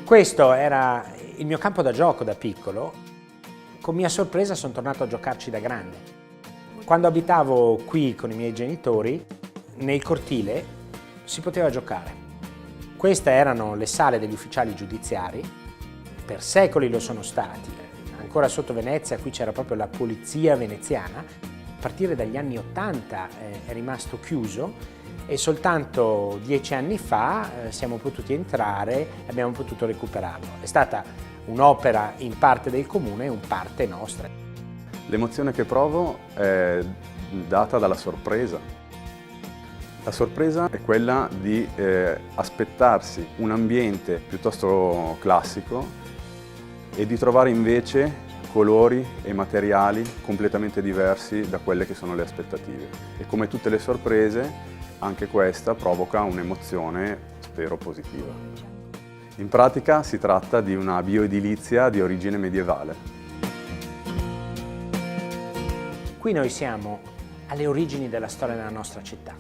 Questo era il mio campo da gioco da piccolo. Con mia sorpresa sono tornato a giocarci da grande. Quando abitavo qui con i miei genitori, nel cortile si poteva giocare. Queste erano le sale degli ufficiali giudiziari, per secoli lo sono stati. Ancora sotto Venezia qui c'era proprio la polizia veneziana. A partire dagli anni '80 è rimasto chiuso e soltanto 10 anni fa siamo potuti entrare e abbiamo potuto recuperarlo. È stata un'opera in parte del comune e in parte nostra. L'emozione che provo è data dalla sorpresa. La sorpresa è quella di aspettarsi un ambiente piuttosto classico e di trovare invece colori e materiali completamente diversi da quelle che sono le aspettative. E come tutte le sorprese, anche questa provoca un'emozione, spero, positiva. In pratica si tratta di una bioedilizia di origine medievale. Qui noi siamo alle origini della storia della nostra città.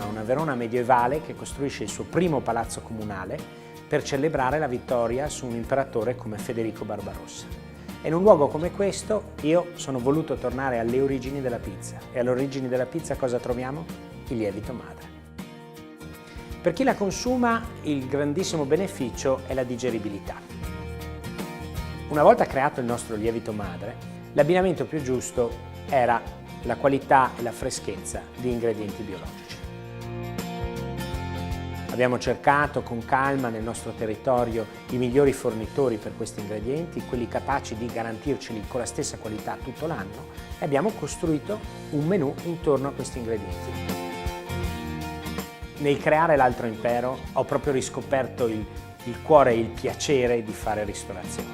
Una Verona medievale che costruisce il suo primo palazzo comunale per celebrare la vittoria su un imperatore come Federico Barbarossa. E in un luogo come questo io sono voluto tornare alle origini della pizza. E alle origini della pizza cosa troviamo? Il lievito madre. Per chi la consuma il grandissimo beneficio è la digeribilità. Una volta creato il nostro lievito madre, l'abbinamento più giusto era la qualità e la freschezza di ingredienti biologici. Abbiamo cercato con calma nel nostro territorio i migliori fornitori per questi ingredienti, quelli capaci di garantirceli con la stessa qualità tutto l'anno, e abbiamo costruito un menù intorno a questi ingredienti. Nel creare l'Altro Impero ho proprio riscoperto il cuore e il piacere di fare ristorazione.